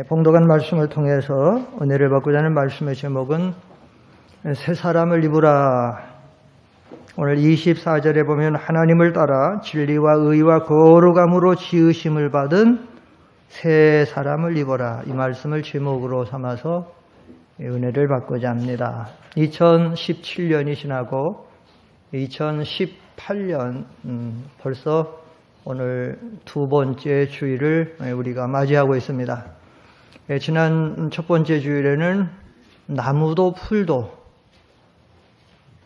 봉독한 말씀을 통해서 은혜를 받고자 하는 말씀의 제목은 새 사람을 입으라. 오늘 24절에 보면 하나님을 따라 진리와 의와 거룩함으로 지으심을 받은 새 사람을 입어라. 이 말씀을 제목으로 삼아서 은혜를 받고자 합니다. 2017년이 지나고 2018년 벌써 오늘 두 번째 주일을 우리가 맞이하고 있습니다. 지난 첫 번째 주일에는 나무도 풀도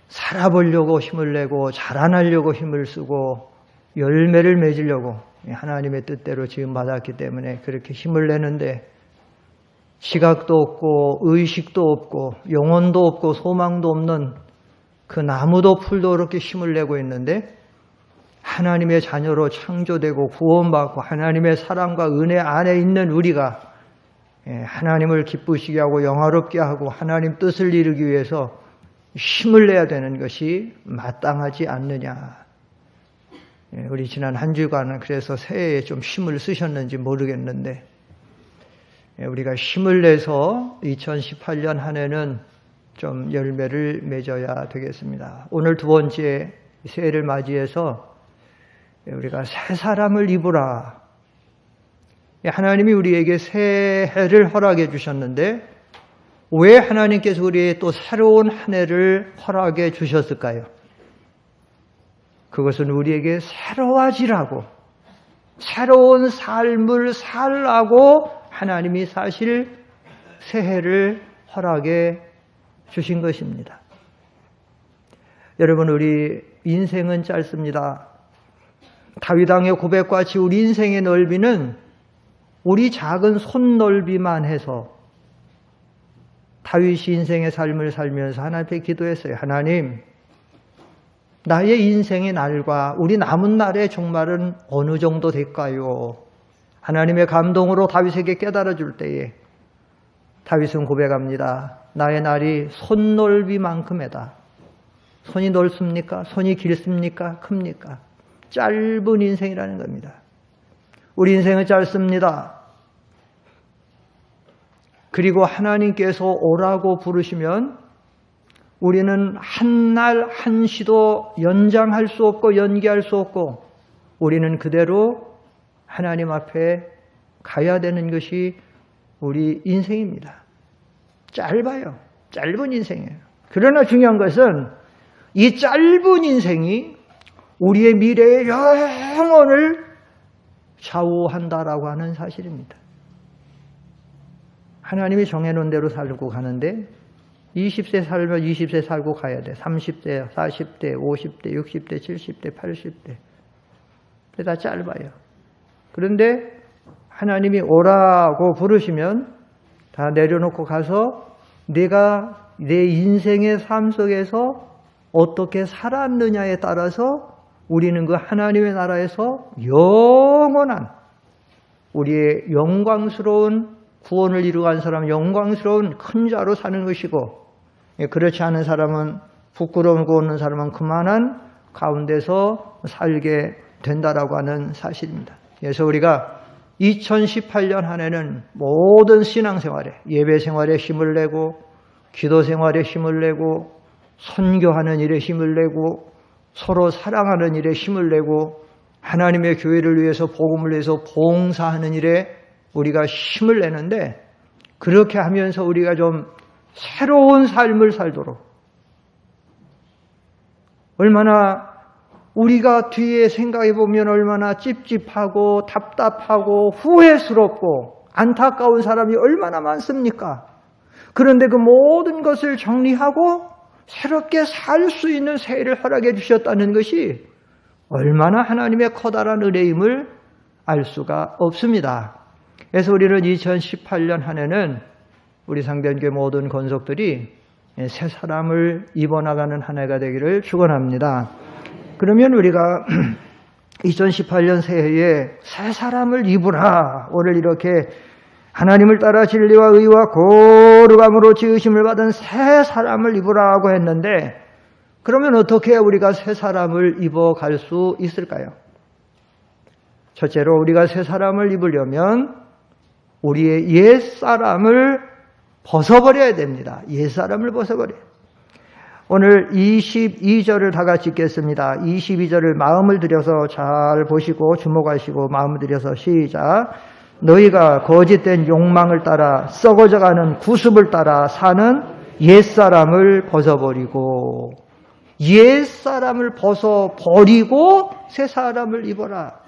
살아보려고 힘을 내고 자라나려고 힘을 쓰고 열매를 맺으려고 하나님의 뜻대로 지음받았기 때문에 그렇게 힘을 내는데 시각도 없고 의식도 없고 영혼도 없고 소망도 없는 그 나무도 풀도 그렇게 힘을 내고 있는데 하나님의 자녀로 창조되고 구원받고 하나님의 사랑과 은혜 안에 있는 우리가 하나님을 기쁘시게 하고 영화롭게 하고 하나님 뜻을 이루기 위해서 힘을 내야 되는 것이 마땅하지 않느냐. 우리 지난 한 주간은 그래서 새해에 좀 힘을 쓰셨는지 모르겠는데 우리가 힘을 내서 2018년 한 해는 좀 열매를 맺어야 되겠습니다. 오늘 두 번째 새해를 맞이해서 우리가 새 사람을 입으라. 하나님이 우리에게 새해를 허락해 주셨는데 왜 하나님께서 우리에게 또 새로운 한 해를 허락해 주셨을까요? 그것은 우리에게 새로워지라고, 새로운 삶을 살라고 하나님이 사실 새해를 허락해 주신 것입니다. 여러분, 우리 인생은 짧습니다. 다윗 왕의 고백과 같이 우리 인생의 넓이는 우리 작은 손 넓이만 해서 다윗이 인생의 삶을 살면서 하나님께 기도했어요. 하나님, 나의 인생의 날과 우리 남은 날의 종말은 어느 정도 될까요? 하나님의 감동으로 다윗에게 깨달아 줄 때에 다윗은 고백합니다. 나의 날이 손 넓이만큼이다. 손이 넓습니까? 손이 길습니까? 큽니까? 짧은 인생이라는 겁니다. 우리 인생은 짧습니다. 그리고 하나님께서 오라고 부르시면 우리는 한 날 한시도 연장할 수 없고 연기할 수 없고 우리는 그대로 하나님 앞에 가야 되는 것이 우리 인생입니다. 짧아요. 짧은 인생이에요. 그러나 중요한 것은 이 짧은 인생이 우리의 미래의 영혼을 좌우한다라고 하는 사실입니다. 하나님이 정해놓은 대로 살고 가는데 20세 살면 20세 살고 가야 돼. 30대, 40대, 50대, 60대, 70대, 80대. 다 짧아요. 그런데 하나님이 오라고 부르시면 다 내려놓고 가서 내가 내 인생의 삶 속에서 어떻게 살았느냐에 따라서 우리는 그 하나님의 나라에서 영원한 우리의 영광스러운 구원을 이루어간 사람은 영광스러운 큰 자로 사는 것이고 그렇지 않은 사람은 부끄러움을 얻는 사람은 그만한 가운데서 살게 된다라고 하는 사실입니다. 그래서 우리가 2018년 한 해는 모든 신앙생활에 예배 생활에 힘을 내고 기도 생활에 힘을 내고 선교하는 일에 힘을 내고 서로 사랑하는 일에 힘을 내고 하나님의 교회를 위해서 복음을 위해서 봉사하는 일에 우리가 힘을 내는데 그렇게 하면서 우리가 좀 새로운 삶을 살도록 얼마나 우리가 뒤에 생각해 보면 얼마나 찝찝하고 답답하고 후회스럽고 안타까운 사람이 얼마나 많습니까? 그런데 그 모든 것을 정리하고 새롭게 살 수 있는 새해를 허락해 주셨다는 것이 얼마나 하나님의 커다란 은혜임을 알 수가 없습니다. 그래서 우리는 2018년 한 해는 우리 상대교회 모든 권속들이 새 사람을 입어나가는 한 해가 되기를 축원합니다. 그러면 우리가 2018년 새해에 새 사람을 입으라. 오늘 이렇게 하나님을 따라 진리와 의와 거룩함으로 지으심을 받은 새 사람을 입으라고 했는데 그러면 어떻게 우리가 새 사람을 입어갈 수 있을까요? 첫째로 우리가 새 사람을 입으려면 우리의 옛사람을 벗어버려야 됩니다. 옛사람을 벗어버려야 돼요. 오늘 22절을 다 같이 읽겠습니다. 22절을 마음을 들여서 잘 보시고 주목하시고 마음을 들여서 시작. 너희가 거짓된 욕망을 따라 썩어져가는 구습을 따라 사는 옛사람을 벗어버리고 옛사람을 벗어버리고 새 사람을 입어라.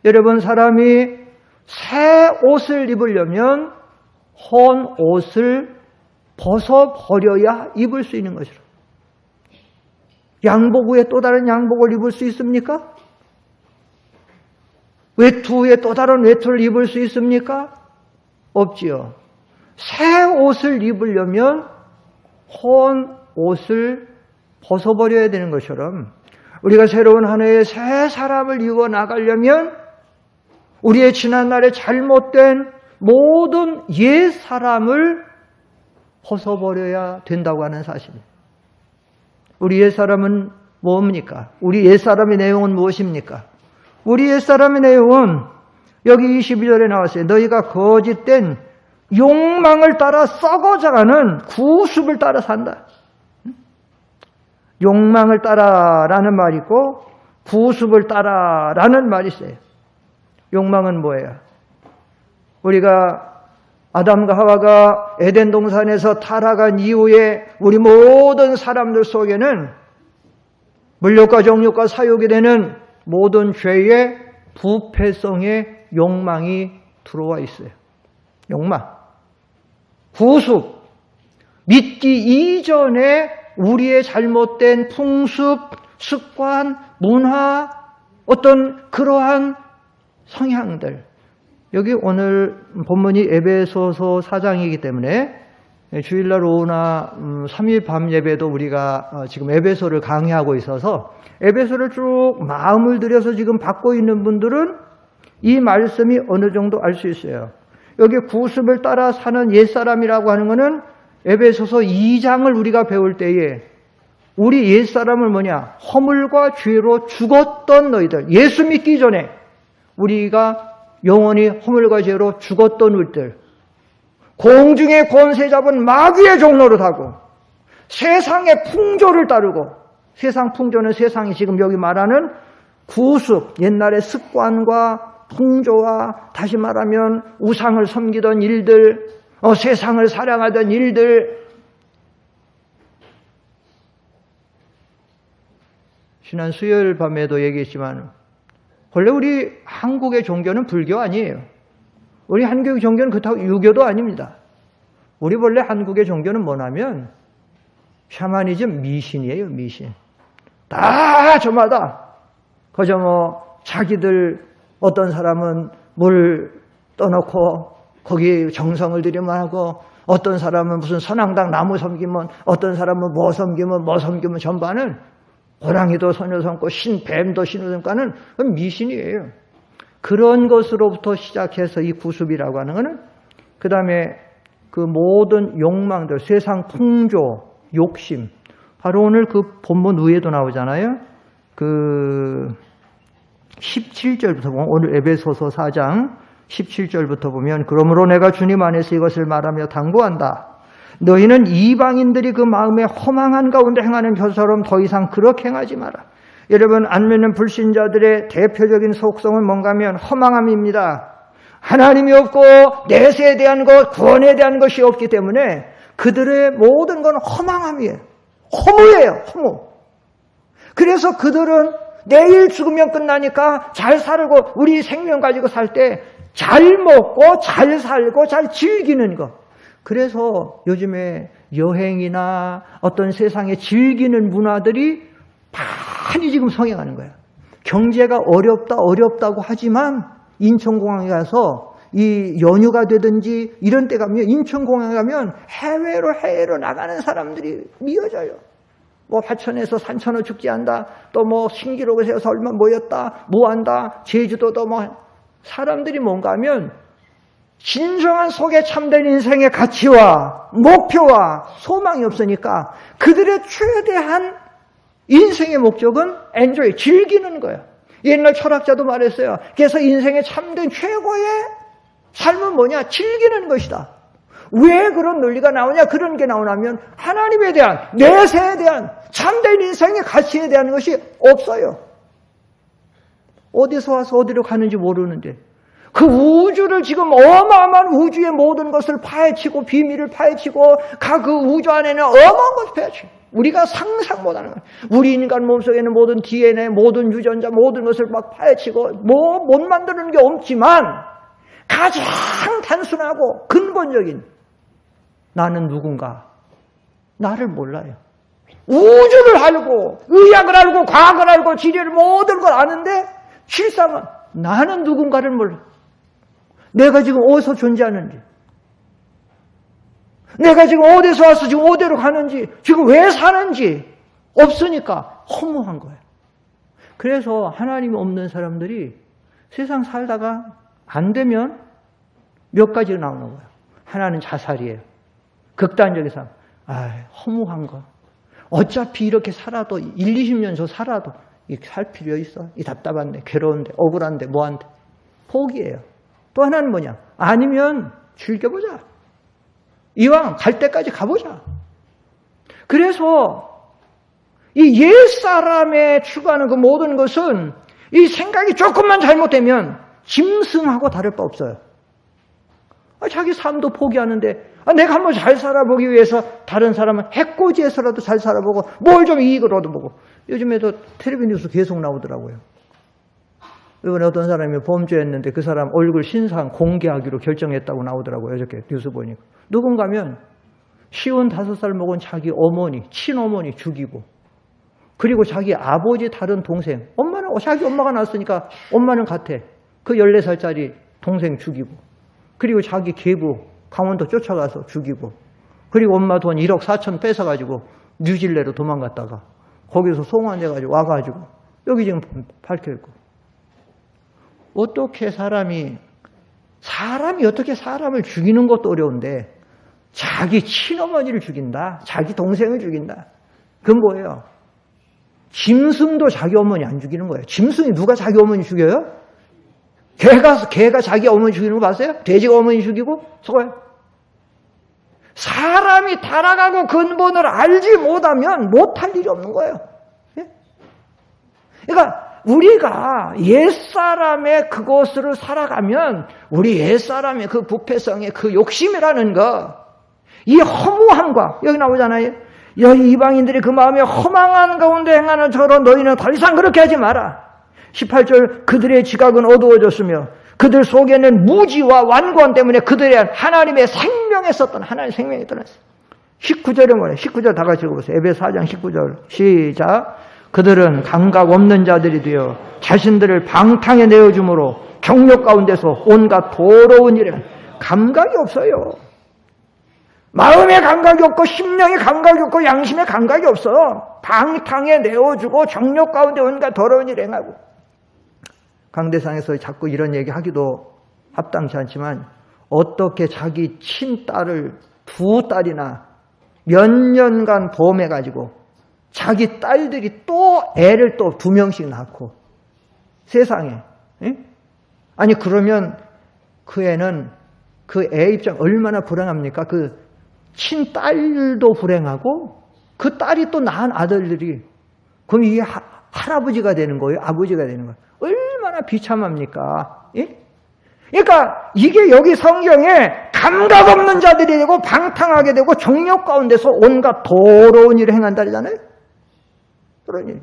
여러분, 사람이 새 옷을 입으려면 헌 옷을 벗어버려야 입을 수 있는 것이라. 양복 후에 또 다른 양복을 입을 수 있습니까? 외투 후에 또 다른 외투를 입을 수 있습니까? 없지요. 새 옷을 입으려면 헌 옷을 벗어버려야 되는 것처럼 우리가 새로운 한 해에 새 사람을 입어 나가려면 우리의 지난날에 잘못된 모든 옛 사람을 벗어버려야 된다고 하는 사실입니다. 우리 옛사람은 뭡니까? 우리 옛사람의 내용은 무엇입니까? 우리 옛사람의 내용은 여기 22절에 나왔어요. 너희가 거짓된 욕망을 따라 썩어져가는 구습을 따라 산다. 욕망을 따라라는 말이 있고 구습을 따라라는 말이 있어요. 욕망은 뭐예요? 우리가 아담과 하와가 에덴 동산에서 타락한 이후에 우리 모든 사람들 속에는 물욕과 정욕과 사욕이 되는 모든 죄의 부패성의 욕망이 들어와 있어요. 욕망. 구습. 믿기 이전에 우리의 잘못된 풍습, 습관, 문화, 어떤 그러한 성향들. 여기 오늘 본문이 에베소서 4장이기 때문에 주일날 오후나 3일 밤 예배도 우리가 지금 에베소를 강의하고 있어서 에베소를 쭉 마음을 들여서 지금 받고 있는 분들은 이 말씀이 어느 정도 알 수 있어요. 여기 구습을 따라 사는 옛사람이라고 하는 것은 에베소서 2장을 우리가 배울 때에 우리 옛사람을 뭐냐? 허물과 죄로 죽었던 너희들. 예수 믿기 전에 우리가 영원히 허물과 죄로 죽었던 우리들, 공중의 권세 잡은 마귀의 종로를 타고 세상의 풍조를 따르고, 세상 풍조는 세상이 지금 여기 말하는 구습, 옛날의 습관과 풍조와 다시 말하면 우상을 섬기던 일들, 세상을 사랑하던 일들. 지난 수요일 밤에도 얘기했지만 원래 우리 한국의 종교는 불교 아니에요. 우리 한국의 종교는 그렇다고 유교도 아닙니다. 우리 원래 한국의 종교는 뭐냐면 샤머니즘, 미신이에요. 미신. 다 저마다 그저 자기들 어떤 사람은 물 떠놓고 거기에 정성을 들이면 하고, 어떤 사람은 무슨 선앙당 나무 섬기면, 어떤 사람은 뭐 섬기면 전반은 호랑이도 소녀 섬고 뱀도 신우 섬고는 미신이에요. 그런 것으로부터 시작해서 이 구습이라고 하는 것은 그 다음에 그 모든 욕망들, 세상 풍조, 욕심, 바로 오늘 그 본문 위에도 나오잖아요. 그 17절부터 보면, 오늘 에베소서 4장 17절부터 보면, 그러므로 내가 주님 안에서 이것을 말하며 당부한다. 너희는 이방인들이 그 마음에 허망한 가운데 행하는 것처럼 더 이상 그렇게 행하지 마라. 여러분, 안 믿는 불신자들의 대표적인 속성은 뭔가 하면 허망함입니다. 하나님이 없고 내세에 대한 것, 구원에 대한 것이 없기 때문에 그들의 모든 건 허망함이에요. 허무예요. 허무. 그래서 그들은 내일 죽으면 끝나니까 잘 살고, 우리 생명 가지고 살 때 잘 먹고 잘 살고 잘 즐기는 것. 그래서 요즘에 여행이나 어떤 세상에 즐기는 문화들이 많이 지금 성행하는 거예요. 경제가 어렵다고 하지만 인천공항에 가서 이 연휴가 되든지 이런 때 가면, 인천공항에 가면 해외로 나가는 사람들이 미어져요. 화천에서 산천어 축제한다. 또 신기록을 세워서 얼마 모였다. 뭐한다. 제주도도 사람들이 뭔가 하면 진정한 속에 참된 인생의 가치와 목표와 소망이 없으니까 그들의 최대한 인생의 목적은 엔조이, 즐기는 거예요. 옛날 철학자도 말했어요. 그래서 인생의 참된 최고의 삶은 뭐냐? 즐기는 것이다. 왜 그런 논리가 나오냐? 그런 게 나오냐면 하나님에 대한, 내세에 대한, 참된 인생의 가치에 대한 것이 없어요. 어디서 와서 어디로 가는지 모르는데 그 우주를 지금 어마어마한 우주의 모든 것을 파헤치고 비밀을 파헤치고 그 우주 안에는 어마어마한 것을 파헤치고 우리가 상상 못하는 거예요. 우리 인간 몸속에는 모든 DNA, 모든 유전자, 모든 것을 막 파헤치고 못 만드는 게 없지만 가장 단순하고 근본적인 나는 누군가? 나를 몰라요. 우주를 알고 의학을 알고 과학을 알고 지리를 모든 걸 아는데 실상은 나는 누군가를 몰라. 내가 지금 어디서 존재하는지, 내가 지금 어디서 와서 지금 어디로 가는지, 지금 왜 사는지 없으니까 허무한 거예요. 그래서 하나님이 없는 사람들이 세상 살다가 안 되면 몇 가지가 나오는 거예요. 하나는 자살이에요. 극단적인 삶. 허무한 거. 어차피 이렇게 살아도 1, 20년 저 살아도 살 필요 있어? 이 답답한데, 괴로운데, 억울한데, 뭐한데. 포기해요. 또 하나는 뭐냐? 아니면 즐겨보자. 이왕 갈 때까지 가보자. 그래서 이 옛사람에 추구하는 그 모든 것은 이 생각이 조금만 잘못되면 짐승하고 다를 바 없어요. 자기 삶도 포기하는데 내가 한번 잘 살아보기 위해서 다른 사람은 해코지에서라도 잘 살아보고 뭘 좀 이익을 얻어보고. 요즘에도 텔레비전 뉴스 계속 나오더라고요. 이번에 어떤 사람이 범죄했는데 그 사람 얼굴 신상 공개하기로 결정했다고 나오더라고요. 어저께 뉴스 보니까. 누군가면 55살 먹은 자기 어머니, 친어머니 죽이고 그리고 자기 아버지 다른 동생, 자기 엄마가 낳았으니까 엄마는 같아. 그 14살짜리 동생 죽이고 그리고 자기 계부 강원도 쫓아가서 죽이고 그리고 엄마 돈 1억 4천 뺏어가지고 뉴질레로 도망갔다가 거기서 송환돼가지고 와가지고 여기 지금 밝혀있고. 어떻게 사람이 어떻게 사람을 죽이는 것도 어려운데 자기 친어머니를 죽인다, 자기 동생을 죽인다. 그건 뭐예요? 짐승도 자기 어머니 안 죽이는 거예요. 짐승이 누가 자기 어머니 죽여요? 개가 자기 어머니 죽이는 거 봤어요? 돼지가 어머니 죽이고? 속아요. 사람이 타락하고 근본을 알지 못하면 못할 일이 없는 거예요. 예? 그러니까 우리가 옛사람의 그것으로 살아가면 우리 옛사람의 그 부패성의 그 욕심이라는 거, 이 허무함과 여기 나오잖아요. 여기 이방인들이 그 마음에 허망한 가운데 행하는 저런 너희는 더 이상 그렇게 하지 마라. 18절 그들의 지각은 어두워졌으며 그들 속에는 무지와 완고함 때문에 그들의 하나님의 생명에 썼던 하나님의 생명이 떠났어요. 19절에 뭐래요? 19절 다 같이 읽어보세요. 에베소 4장 19절 시작. 그들은 감각 없는 자들이 되어 자신들을 방탕에 내어줌으로 경력 가운데서 온갖 더러운 일에 감각이 없어요. 마음의 감각이 없고 심령의 감각이 없고 양심의 감각이 없어. 방탕에 내어주고 정욕 가운데 온갖 더러운 일을 행하고. 강대상에서 자꾸 이런 얘기 하기도 합당치 않지만 어떻게 자기 친딸을 2딸이나 몇 년간 보험해가지고 자기 딸들이 또 애를 또 2명씩 낳고 세상에. 예? 아니 그러면 그 애는 그 애 입장 얼마나 불행합니까? 그 친딸도 불행하고 그 딸이 또 낳은 아들들이 그럼 이게 할아버지가 되는 거예요? 아버지가 되는 거예요? 얼마나 비참합니까? 예? 그러니까 이게 여기 성경에 감각 없는 자들이 되고 방탕하게 되고 정욕 가운데서 온갖 더러운 일을 행한다잖아요. 그러니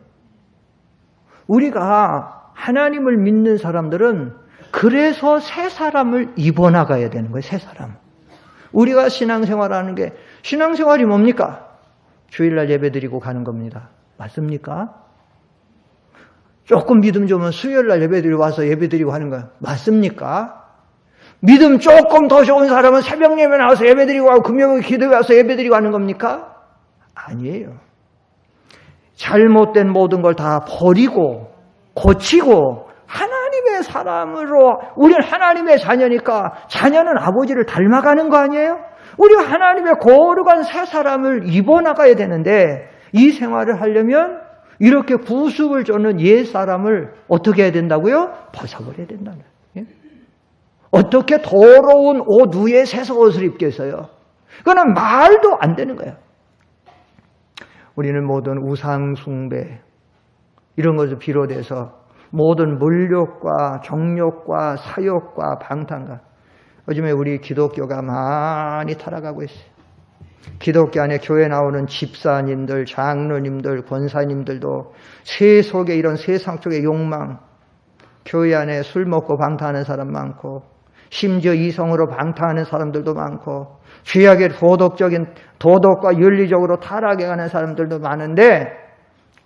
우리가 하나님을 믿는 사람들은 그래서 새 사람을 입어나가야 되는 거예요. 새 사람. 우리가 신앙생활하는 게 신앙생활이 뭡니까? 주일날 예배드리고 가는 겁니다. 맞습니까? 조금 믿음 좋으면 수요일날 예배드리고 와서 예배드리고 하는 거야. 맞습니까? 믿음 조금 더 좋은 사람은 새벽 예배 나와서 예배드리고 하고 금요일 기도에 와서 예배드리고 하는 겁니까? 아니에요. 잘못된 모든 걸 다 버리고 고치고 하나님의 사람으로 우리는 하나님의 자녀니까 자녀는 아버지를 닮아가는 거 아니에요? 우리가 하나님의 거룩한 새 사람을 입어나가야 되는데 이 생활을 하려면 이렇게 구습을 쫓는 옛 사람을 어떻게 해야 된다고요? 벗어버려야 된다는 거예요. 어떻게 더러운 옷 위에 새속옷을 입겠어요? 그거는 말도 안 되는 거예요. 우리는 모든 우상 숭배 이런 것을 비롯해서 모든 물욕과 정욕과 사욕과 방탕과 요즘에 우리 기독교가 많이 타락하고 있어요. 기독교 안에 교회 나오는 집사님들, 장로님들, 권사님들도 세속의 이런 세상 쪽의 욕망, 교회 안에 술 먹고 방탕하는 사람 많고 심지어 이성으로 방탕하는 사람들도 많고 죄악의 도덕과 윤리적으로 타락해가는 사람들도 많은데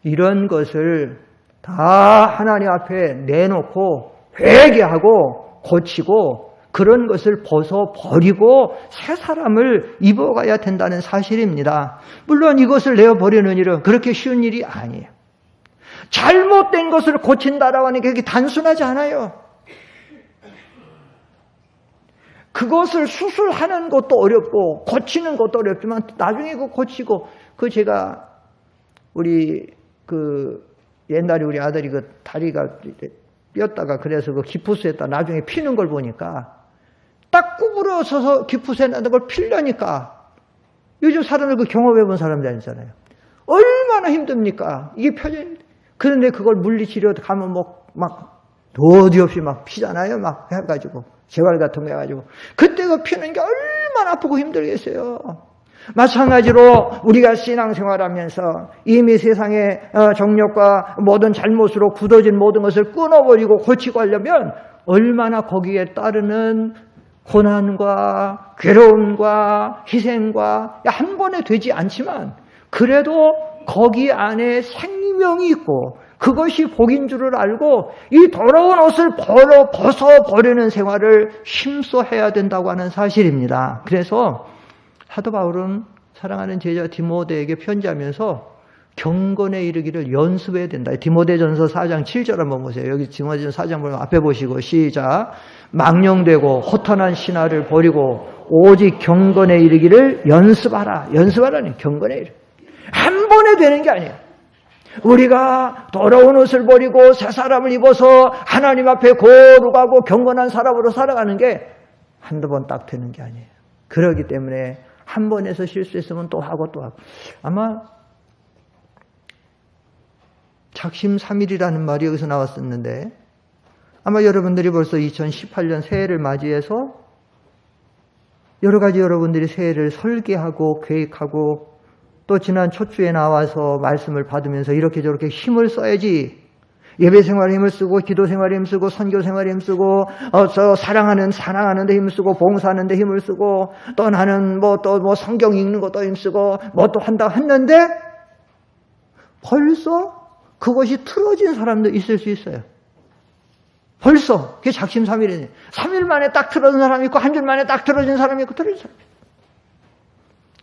이런 것을 다 하나님 앞에 내놓고 회개하고 고치고 그런 것을 벗어버리고 새 사람을 입어가야 된다는 사실입니다. 물론 이것을 내어버리는 일은 그렇게 쉬운 일이 아니에요. 잘못된 것을 고친다라고 하는 게 그렇게 단순하지 않아요. 그것을 수술하는 것도 어렵고 고치는 것도 어렵지만 나중에 그거 고치고 제가 옛날에 우리 아들이 그 다리가 뼈다가 그래서 그 기푸스에다 나중에 피는 걸 보니까 딱 구부러져서 기푸스에 나는 걸 피려니까 요즘 사람들 그 경험해 본 사람들 아니잖아요. 얼마나 힘듭니까? 이게 펴져있는데. 그런데 그걸 물리치료 가면 막 어디 없이 막 피잖아요. 막 해가지고 재활 같은 거 해가지고 그때 그 피는 게 얼마나 아프고 힘들겠어요. 마찬가지로 우리가 신앙생활하면서 이미 세상의 정욕과 모든 잘못으로 굳어진 모든 것을 끊어버리고 고치고 하려면 얼마나 거기에 따르는 고난과 괴로움과 희생과 한 번에 되지 않지만 그래도 거기 안에 생명이 있고 그것이 복인 줄을 알고 이 더러운 옷을 벗어버리는 생활을 힘써 해야 된다고 하는 사실입니다. 그래서 사도 바울은 사랑하는 제자 디모데에게 편지하면서 경건에 이르기를 연습해야 된다. 디모데전서 4장 7절 한번 보세요. 여기 디모데전서 4장 보면 앞에 보시고 시작. 망령되고 허탄한 신화를 버리고 오직 경건에 이르기를 연습하라. 연습하라니 경건에 이르. 한 번에 되는 게 아니에요. 우리가 더러운 옷을 버리고 새 사람을 입어서 하나님 앞에 거룩하고 경건한 사람으로 살아가는 게 한두 번 딱 되는 게 아니에요. 그렇기 때문에 한 번에서 실수했으면 또 하고 또 하고. 아마 작심삼일이라는 말이 여기서 나왔었는데 아마 여러분들이 벌써 2018년 새해를 맞이해서 여러 가지 여러분들이 새해를 설계하고 계획하고 또 지난 첫 주에 나와서 말씀을 받으면서 이렇게 저렇게 힘을 써야지. 예배 생활에 힘을 쓰고 기도 생활에 힘쓰고 선교 생활에 힘쓰고 사랑하는 데 힘쓰고 봉사하는 데 힘을 쓰고 또 나는 또 성경 읽는 것도 힘쓰고 뭐 또 한다고 했는데 벌써 그것이 틀어진 사람도 있을 수 있어요. 벌써 그게 작심삼일이네. 3일 만에 딱 틀어진 사람이 있고 한 줄 만에 딱 틀어진 사람이 있고 틀어진 사람이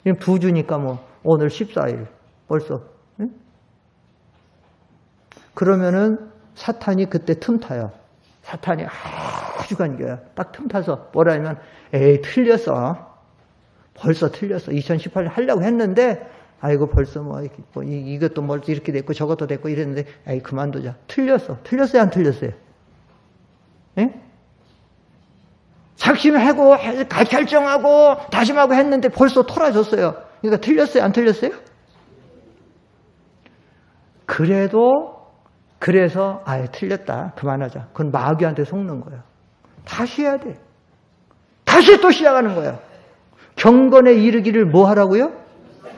있어요. 2주니까 오늘 14일 벌써. 응? 그러면은 사탄이 그때 틈타요. 사탄이 아주 간겨요. 딱 틈타서 뭐라 하면 에이 틀렸어. 벌써 틀렸어. 2018년 하려고 했는데 아이고 벌써 이것도 이렇게 됐고 저것도 됐고 이랬는데 에이 그만두자. 틀렸어. 틀렸어요 안 틀렸어요? 예? 작심하고 결정하고 다짐하고 했는데 벌써 토라졌어요. 그러니까 틀렸어요 안 틀렸어요? 그래서 틀렸다 그만하자. 그건 마귀한테 속는 거예요. 다시 해야 돼. 다시 또 시작하는 거예요. 경건에 이르기를 뭐 하라고요?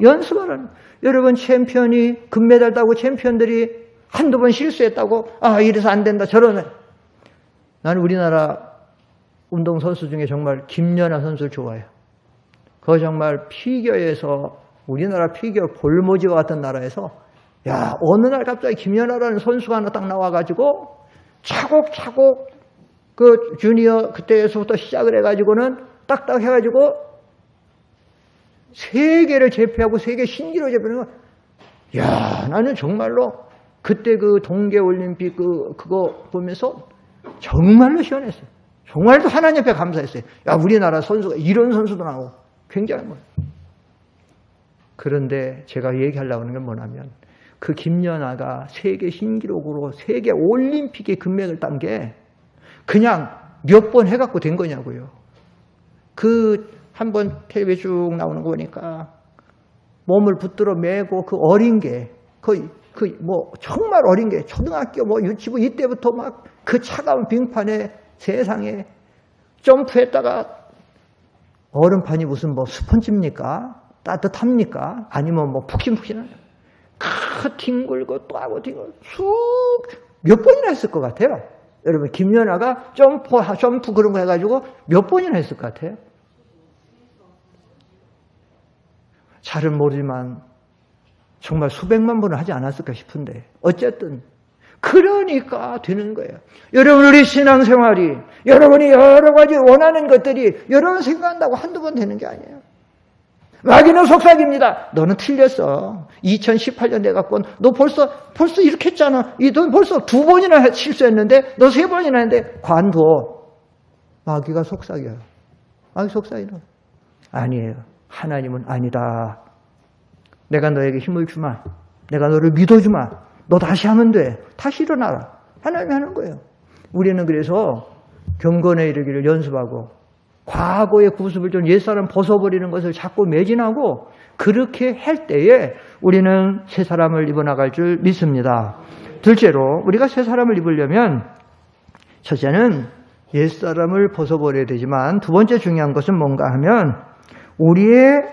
연습하라는. 여러분 챔피언이 금메달 따고 챔피언들이 한두 번 실수했다고 이래서 안 된다 저러네. 나는 우리나라 운동선수 중에 정말 김연아 선수를 좋아해요. 그거 정말 피겨에서 우리나라 피겨 볼모지와 같은 나라에서 어느 날 갑자기 김연아라는 선수가 하나 딱 나와가지고 차곡차곡 그 주니어 그때에서부터 시작을 해가지고는 딱딱 해가지고 세계를 제패하고 세계 신기로 제패하는 거. 나는 정말로 그때 그 동계올림픽 그거 보면서 정말로 시원했어요. 정말 또 하나님 앞에 감사했어요. 우리나라 선수가 이런 선수도 나오고 굉장한 거예요. 그런데 제가 얘기하려고 하는 건 뭐냐면 그 김연아가 세계 신기록으로 세계 올림픽에 금메달을 딴 게 그냥 몇 번 해갖고 된 거냐고요. 한번 텔레비 쭉 나오는 거 보니까 몸을 붙들어 매고 그 어린 게, 정말 어린 게, 초등학교 유치부 이때부터 막 그 차가운 빙판에 세상에 점프했다가 얼음판이 무슨 스펀지입니까? 따뜻합니까? 아니면 푹신푹신하냐? 뒹굴고 또 하고 뒹굴고 몇 번이나 했을 것 같아요. 여러분, 김연아가 점프 그런 거 해가지고 몇 번이나 했을 것 같아요. 잘은 모르지만 정말 수백만 번을 하지 않았을까 싶은데 어쨌든 그러니까 되는 거예요. 여러분, 우리 신앙생활이 여러분이 여러 가지 원하는 것들이 여러분 생각한다고 한두 번 되는 게 아니에요. 마귀는 속삭입니다. 너는 틀렸어. 2018년 돼갖고 너 벌써 이렇게 했잖아. 너 벌써 2번이나 실수했는데 너 3번이나 했는데 관둬. 마귀가 속삭여요. 마귀 속삭이는 아니에요. 하나님은 아니다. 내가 너에게 힘을 주마. 내가 너를 믿어주마. 너 다시 하면 돼. 다시 일어나라. 하나님이 하는 거예요. 우리는 그래서 경건에 이르기를 연습하고 과거의 구습을 좀 옛사람 벗어버리는 것을 자꾸 매진하고 그렇게 할 때에 우리는 새 사람을 입어나갈 줄 믿습니다. 둘째로 우리가 새 사람을 입으려면 첫째는 옛사람을 벗어버려야 되지만 두 번째 중요한 것은 뭔가 하면 우리의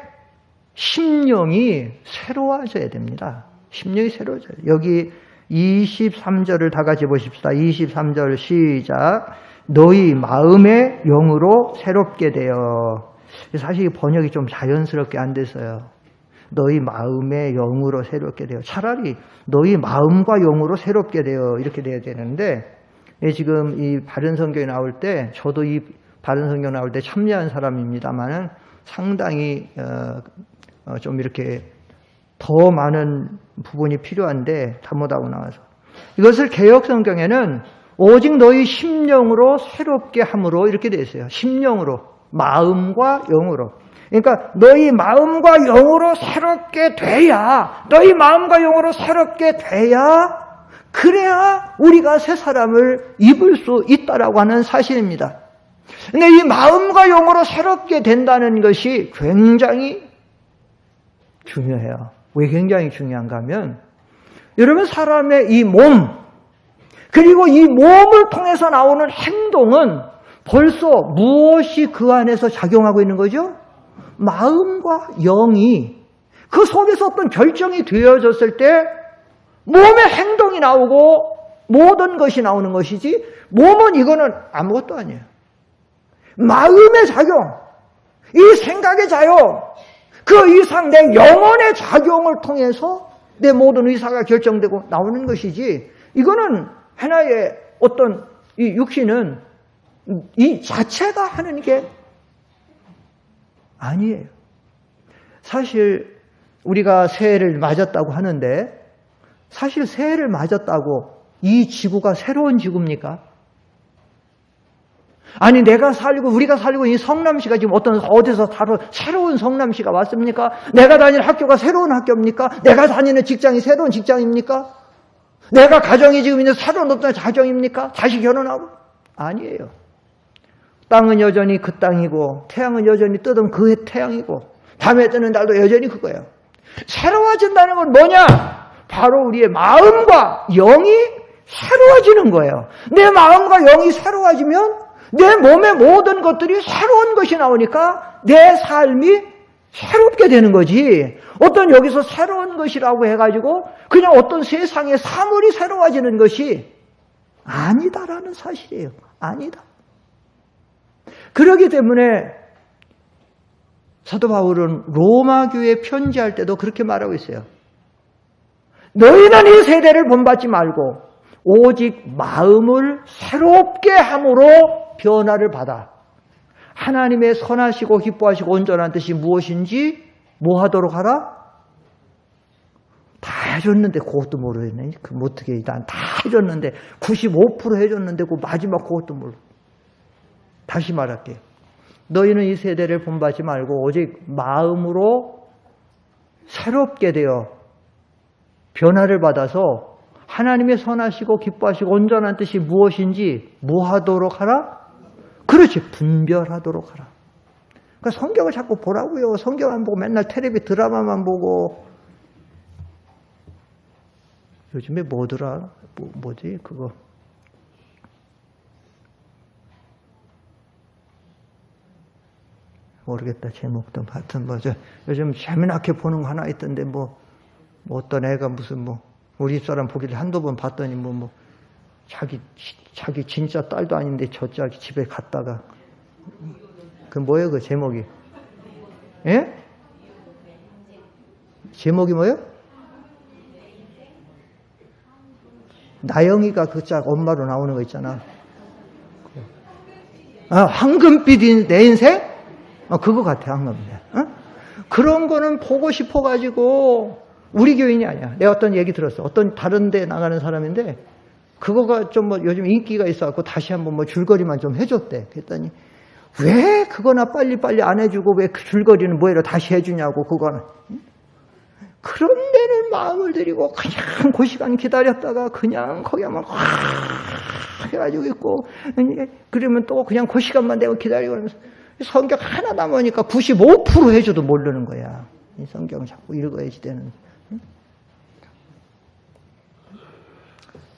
심령이 새로워져야 됩니다. 심령이 새로워져요. 여기 23절을 다 같이 보십시다. 23절 시작. 너희 마음의 영으로 새롭게 되어. 사실 번역이 좀 자연스럽게 안 됐어요. 너희 마음의 영으로 새롭게 되어. 차라리 너희 마음과 영으로 새롭게 되어 이렇게 돼야 되는데 지금 이 바른 성경이 나올 때 저도 이 바른 성경 나올 때 참여한 사람입니다만은 상당히 좀 이렇게 더 많은 부분이 필요한데 잘못하고 나와서 이것을 개역 성경에는 오직 너희 심령으로 새롭게 함으로 이렇게 되어 있어요. 심령으로, 마음과 영으로. 그러니까 너희 마음과 영으로 새롭게 돼야, 너희 마음과 영으로 새롭게 돼야, 그래야 우리가 새 사람을 입을 수 있다라고 하는 사실입니다. 근데 이 마음과 영으로 새롭게 된다는 것이 굉장히 중요해요. 왜 굉장히 중요한가 하면 여러분, 사람의 이 몸 그리고 이 몸을 통해서 나오는 행동은 벌써 무엇이 그 안에서 작용하고 있는 거죠? 마음과 영이 그 속에서 어떤 결정이 되어졌을 때 몸의 행동이 나오고 모든 것이 나오는 것이지 몸은 이거는 아무것도 아니에요. 마음의 작용, 이 생각의 작용, 그 이상 내 영혼의 작용을 통해서 내 모든 의사가 결정되고 나오는 것이지 이거는 하나의 어떤 이 육신은 이 자체가 하는 게 아니에요. 사실 우리가 새해를 맞았다고 하는데 사실 새해를 맞았다고 이 지구가 새로운 지구입니까? 아니 우리가 살고 이 성남시가 지금 어디서 바로 새로운 성남시가 왔습니까? 내가 다니는 학교가 새로운 학교입니까? 내가 다니는 직장이 새로운 직장입니까? 내가 가정이 지금 있는 새로운 어떤 가정입니까? 다시 결혼하고? 아니에요. 땅은 여전히 그 땅이고 태양은 여전히 뜨던 그 태양이고 밤에 뜨는 달도 여전히 그거예요. 새로워진다는 건 뭐냐? 바로 우리의 마음과 영이 새로워지는 거예요. 내 마음과 영이 새로워지면 내 몸의 모든 것들이 새로운 것이 나오니까 내 삶이 새롭게 되는 거지. 어떤 여기서 새로운 것이라고 해가지고 그냥 어떤 세상의 사물이 새로워지는 것이 아니다라는 사실이에요. 아니다. 그렇기 때문에 사도 바울은 로마 교회에 편지할 때도 그렇게 말하고 있어요. 너희는 이 세대를 본받지 말고 오직 마음을 새롭게 함으로 변화를 받아. 하나님의 선하시고 기뻐하시고 온전한 뜻이 무엇인지 뭐 하도록 하라? 다 해줬는데 그것도 모르겠네. 그럼 어떻게 난 다 해줬는데 95% 해줬는데 그 마지막 그것도 모르. 다시 말할게요. 너희는 이 세대를 본받지 말고 오직 마음으로 새롭게 되어 변화를 받아서 하나님의 선하시고 기뻐하시고 온전한 뜻이 무엇인지 뭐 하도록 하라? 그렇지. 분별하도록 하라. 그러니까 성경을 자꾸 보라고요. 성경 안 보고 맨날 텔레비 드라마만 보고. 요즘에 뭐더라? 뭐지? 그거. 모르겠다. 제목도. 하여튼 요즘 재미나게 보는 거 하나 있던데 어떤 애가 무슨 우리 사람 보기를 한두 번 봤더니 자기 진짜 딸도 아닌데 저 자기 집에 갔다가 그 뭐예요? 그 제목이? 예? 제목이 뭐예요? 나영이가 그 짝 엄마로 나오는 거 있잖아. 황금빛 내 인생? 그거 같아, 황금빛. 그런 거는 보고 싶어가지고 우리 교인이 아니야. 내가 어떤 얘기 들었어. 어떤 다른 데 나가는 사람인데 그거가 좀 요즘 인기가 있어갖고 다시 한번 줄거리만 좀 해줬대. 그랬더니 왜 그거나 빨리빨리 안 해주고 왜 그 줄거리는 뭐예요? 다시 해주냐고 그거는. 그런 데는 마음을 들이고 그냥 그 시간 기다렸다가 그냥 거기 한번 확 해가지고 있고 그러면 또 그냥 그 시간만 되고 기다리고 그러면서 성경 하나 남으니까 95% 해줘도 모르는 거야. 이 성경 자꾸 읽어야지 되는.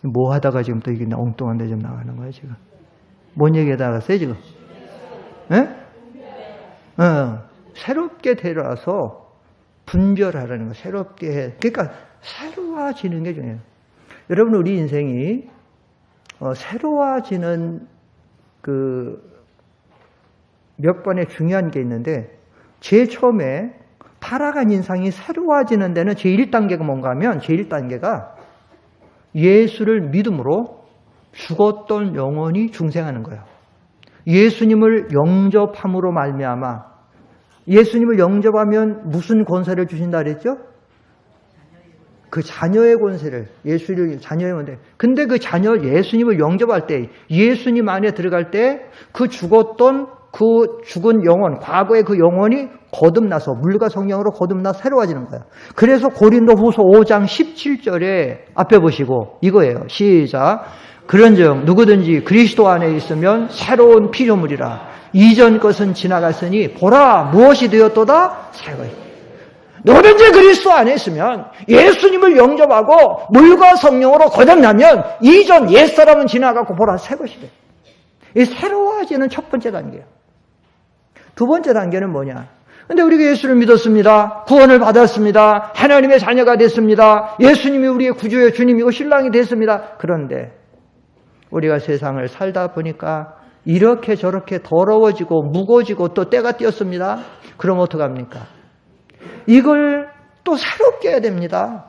뭐 하다가 지금 또 이게 엉뚱한 데 좀 나가는 거야 지금. 뭔 얘기하다가 갔어요 지금? 예? 새롭게 데려와서 분별하라는 거. 새롭게 해. 그러니까 새로워지는 게 중요해요. 여러분 우리 인생이 새로워지는 몇 번의 중요한 게 있는데 제일 처음에 타락한 인상이 새로워지는 데는 제1단계가 뭔가 하면 제1단계가 예수를 믿음으로 죽었던 영혼이 중생하는 거예요. 예수님을 영접함으로 말미암아 예수님을 영접하면 무슨 권세를 주신다 그랬죠? 그 자녀의 권세를 예수를 자녀의 권세. 근데 그 자녀 예수님을 영접할 때 예수님 안에 들어갈 때 그 죽었던 그 죽은 영혼, 과거의 그 영혼이 거듭나서 물과 성령으로 거듭나 새로워지는 거예요. 그래서 고린도후서 5장 17절에 앞에 보시고 이거예요. 시작. 그런즉 누구든지 그리스도 안에 있으면 새로운 피조물이라. 이전 것은 지나갔으니 보라 무엇이 되었도다 새거이. 누구든지 그리스도 안에 있으면 예수님을 영접하고 물과 성령으로 거듭나면 이전 옛사람은 지나가고 보라 새것이 돼. 이 새로워지는 첫 번째 단계예요. 두 번째 단계는 뭐냐? 근데 우리가 예수를 믿었습니다. 구원을 받았습니다. 하나님의 자녀가 됐습니다. 예수님이 우리의 구주의 주님이고 신랑이 됐습니다. 그런데 우리가 세상을 살다 보니까 이렇게 저렇게 더러워지고 무거워지고 또 때가 띄었습니다. 그럼 어떡합니까? 이걸 또 새롭게 해야 됩니다.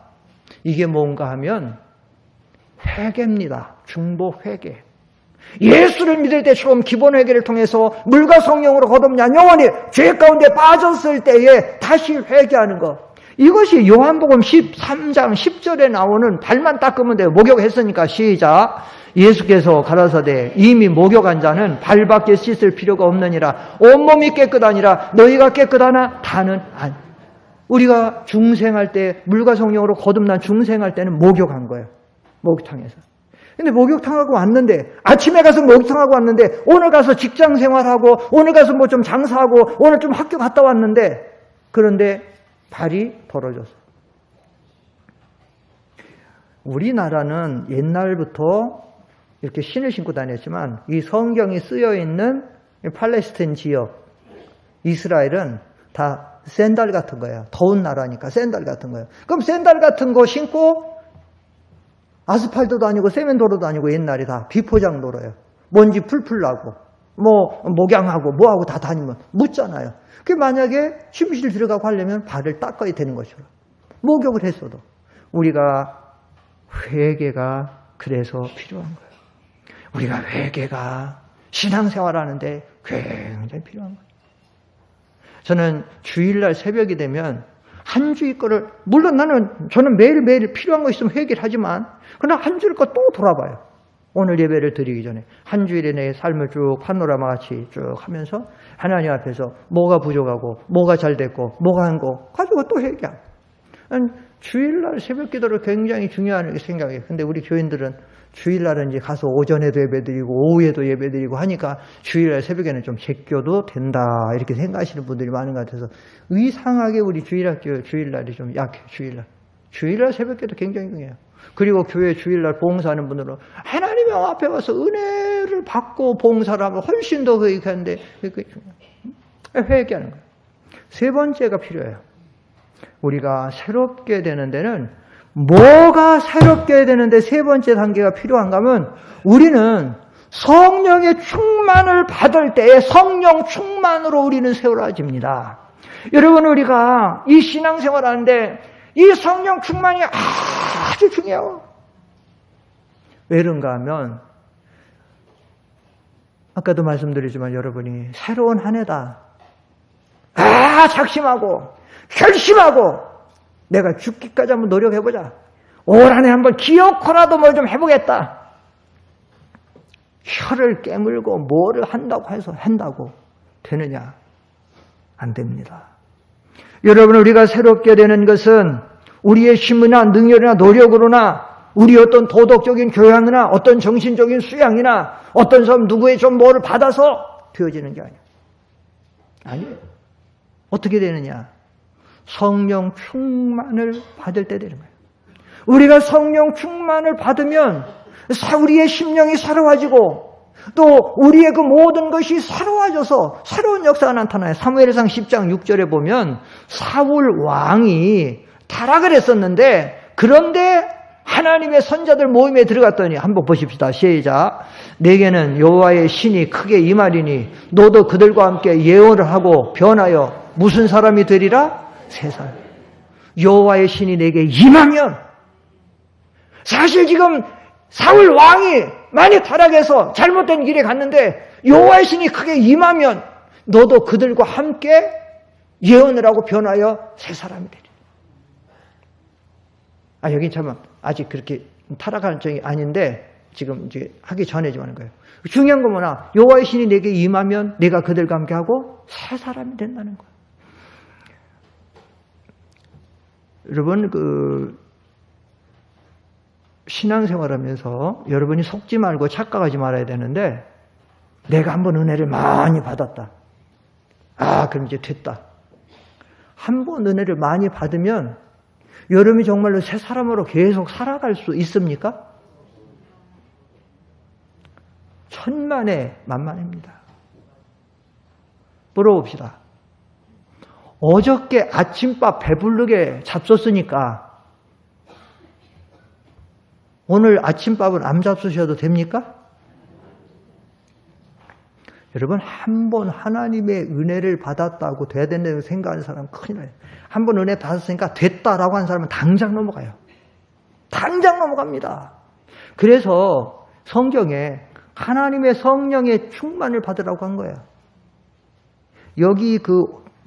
이게 뭔가 하면 회개입니다. 중보 회개. 예수를 믿을 때 처음 기본 회개를 통해서 물과 성령으로 거듭난 영혼이 죄 가운데 빠졌을 때에 다시 회개하는 것. 이것이 요한복음 13장 10절에 나오는 발만 닦으면 돼요. 목욕했으니까 시작. 예수께서 가라사대 이미 목욕한 자는 발밖에 씻을 필요가 없느니라. 온몸이 깨끗하니라. 너희가 깨끗하나 다는 안. 우리가 중생할 때 물과 성령으로 거듭난 중생할 때는 목욕한 거예요. 목욕탕에서. 근데 목욕탕하고 왔는데 아침에 가서 목욕탕하고 왔는데 오늘 가서 직장 생활하고 오늘 가서 뭐 좀 장사하고 오늘 좀 학교 갔다 왔는데 그런데 발이 벌어졌어. 우리나라는 옛날부터 이렇게 신을 신고 다녔지만 이 성경이 쓰여 있는 팔레스타인 지역 이스라엘은 다 샌들 같은 거예요. 더운 나라니까 샌들 같은 거예요. 그럼 샌들 같은 거 신고 아스팔트도 아니고 세면도로도 아니고 옛날에 다 비포장도로예요. 먼지 풀풀 나고 뭐 목양하고 뭐하고 다 다니면 묻잖아요. 그 만약에 침실 들어가고 하려면 발을 닦아야 되는 것이죠. 목욕을 했어도 우리가 회개가 그래서 필요한 거예요. 우리가 회개가 신앙생활하는데 굉장히 필요한 거예요. 저는 주일날 새벽이 되면 한 주일 거를 물론 저는 매일매일 필요한 거 있으면 회개를 하지만 그러나 한 주일 거 또 돌아봐요. 오늘 예배를 드리기 전에 한 주일의 내 삶을 쭉 파노라마 같이 쭉 하면서 하나님 앞에서 뭐가 부족하고 뭐가 잘 됐고 뭐가 한 거 가지고 또 회개하고. 주일날 새벽 기도를 굉장히 중요하게 생각해요. 근데 우리 교인들은 주일날은 이제 가서 오전에도 예배드리고 오후에도 예배드리고 하니까 주일날 새벽에는 좀 제껴도 된다 이렇게 생각하시는 분들이 많은 것 같아서 이상하게 우리 주일날이 좀 약해. 주일날 새벽기도 굉장히 중요해요. 그리고 교회 주일날 봉사하는 분들은 하나님의 앞에 와서 은혜를 받고 봉사를 하면 훨씬 더 그렇게 하는데 그게 중요해요. 회개하는 거예요. 세 번째가 필요해요. 우리가 새롭게 되는 데는 뭐가 새롭게 되는데 세 번째 단계가 필요한가 하면 우리는 성령의 충만을 받을 때에 성령 충만으로 우리는 세워집니다. 여러분 우리가 이 신앙생활 하는데 이 성령 충만이 아주 중요해요. 왜 그런가 하면 아까도 말씀드리지만 여러분이 새로운 한 해다. 작심하고 결심하고 내가 죽기까지 한번 노력해보자. 올 한 해 한번 기어코라도 뭘 좀 해보겠다. 혀를 깨물고 뭐를 한다고 해서 한다고 되느냐? 안 됩니다. 여러분 우리가 새롭게 되는 것은 우리의 힘이나 능력이나 노력으로나 우리 어떤 도덕적인 교양이나 어떤 정신적인 수양이나 어떤 사람 누구의 좀 뭐를 받아서 되어지는 게 아니에요. 아니에요. 어떻게 되느냐? 성령 충만을 받을 때 되는 거예요. 우리가 성령 충만을 받으면 우리의 심령이 새로워지고 또 우리의 그 모든 것이 새로워져서 새로운 역사가 나타나요. 사무엘상 10장 6절에 보면 사울 왕이 타락을 했었는데 그런데 하나님의 선자들 모임에 들어갔더니 한번 보십시다. 시작. 내게는 여호와의 신이 크게 임하리니 너도 그들과 함께 예언을 하고 변하여 무슨 사람이 되리라? 새 사람. 여호와의 신이 내게 임하면 사실 지금 사울 왕이 많이 타락해서 잘못된 길에 갔는데 여호와의 신이 크게 임하면 너도 그들과 함께 예언을 하고 변하여 새 사람이 되리라. 여기 참 아직 그렇게 타락하는 쪽이 아닌데 지금 이제 하기 전에 좀 하는 거예요. 중요한 건 뭐냐? 여호와의 신이 내게 임하면 내가 그들과 함께 하고 새 사람이 된다는 거예요. 여러분 신앙생활하면서 여러분이 속지 말고 착각하지 말아야 되는데 내가 한번 은혜를 많이 받았다. 그럼 이제 됐다. 한번 은혜를 많이 받으면 여러분이 정말로 새 사람으로 계속 살아갈 수 있습니까? 천만에 만만입니다. 물어봅시다. 어저께 아침밥 배부르게 잡섰으니까 오늘 아침밥은 안 잡수셔도 됩니까? 여러분 한 번 하나님의 은혜를 받았다고 돼야 된다고 생각하는 사람은 큰일 나요. 한 번 은혜 받았으니까 됐다라고 하는 사람은 당장 넘어가요. 당장 넘어갑니다. 그래서 성경에 하나님의 성령의 충만을 받으라고 한 거예요. 여기 그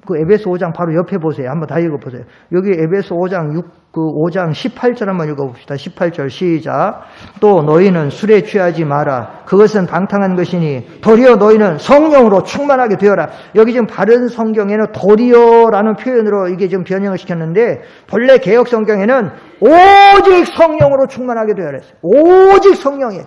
에베소 5장 바로 옆에 보세요. 한번 다 읽어보세요. 여기 에베소 5장 5장 18절 한번 읽어봅시다. 18절 시작. 또 너희는 술에 취하지 마라. 그것은 방탕한 것이니 도리어 너희는 성령으로 충만하게 되어라. 여기 지금 바른 성경에는 도리어라는 표현으로 이게 지금 변형을 시켰는데 본래 개혁 성경에는 오직 성령으로 충만하게 되어라 했어요. 오직 성령에.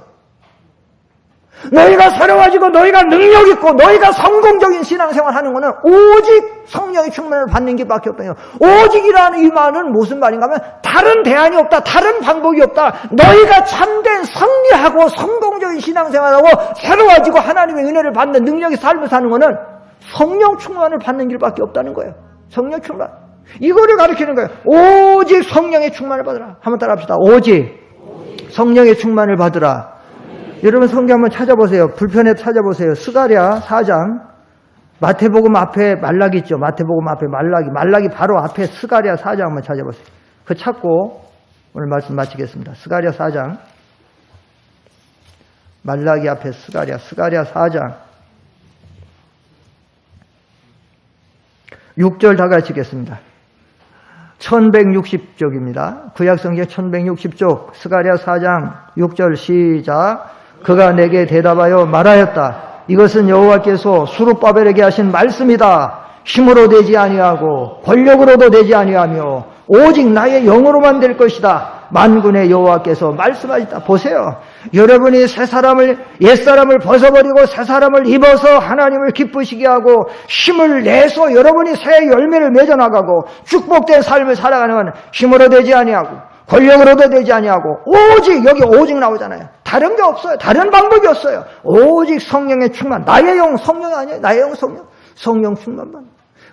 너희가 새로워지고 너희가 능력 있고 너희가 성공적인 신앙생활 하는 것은 오직 성령의 충만을 받는 길밖에 없다. 오직이라는 이 말은 무슨 말인가 하면 다른 대안이 없다. 다른 방법이 없다. 너희가 참된 승리하고 성공적인 신앙생활하고 새로워지고 하나님의 은혜를 받는 능력의 삶을 사는 것은 성령 충만을 받는 길밖에 없다는 거예요. 성령 충만. 이거를 가르치는 거예요. 오직 성령의 충만을 받으라. 한번 따라합시다. 오직 성령의 충만을 받으라. 여러분 성경 한번 찾아보세요. 불편해도 찾아보세요. 스가랴 4장 마태복음 앞에 말라기 있죠. 마태복음 앞에 말라기 바로 앞에 스가랴 4장 한번 찾아보세요. 그거 찾고 오늘 말씀 마치겠습니다. 스가랴 4장 말라기 앞에 스가랴 4장 6절 다 같이 읽겠습니다. 1160쪽입니다. 구약성경 1160쪽 스가랴 4장 6절 시작. 그가 내게 대답하여 말하였다. 이것은 여호와께서 스룹바벨에게 하신 말씀이다. 힘으로 되지 아니하고 권력으로도 되지 아니하며 오직 나의 영으로만 될 것이다. 만군의 여호와께서 말씀하셨다. 보세요. 여러분이 새 사람을, 옛 사람을 벗어버리고 새 사람을 입어서 하나님을 기쁘시게 하고 힘을 내서 여러분이 새 열매를 맺어나가고 축복된 삶을 살아가는 건 힘으로 되지 아니하고 권력으로도 되지 아니하고 오직, 여기 오직 나오잖아요. 다른 게 없어요. 다른 방법이 없어요. 오직 성령의 충만. 나의 영, 성령 아니에요. 나의 영, 성령. 성령 충만만.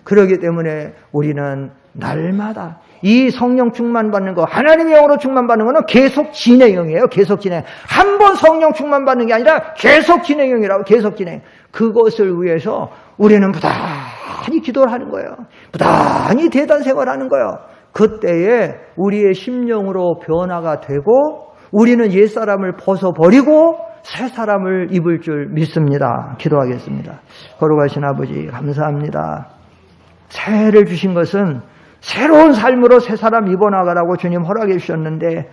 그렇기 때문에 우리는 날마다 이 성령 충만 받는 거, 하나님의 영으로 충만 받는 거는 계속 진행형이에요. 계속 진행. 한 번 성령 충만 받는 게 아니라 계속 진행형이라고. 계속 진행. 그것을 위해서 우리는 부단히 기도를 하는 거예요. 부단히 대단 생활하는 거예요. 그때에 우리의 심령으로 변화가 되고 우리는 옛사람을 벗어버리고 새 사람을 입을 줄 믿습니다. 기도하겠습니다. 거룩하신 아버지 감사합니다. 새해를 주신 것은 새로운 삶으로 새 사람 입어나가라고 주님 허락해 주셨는데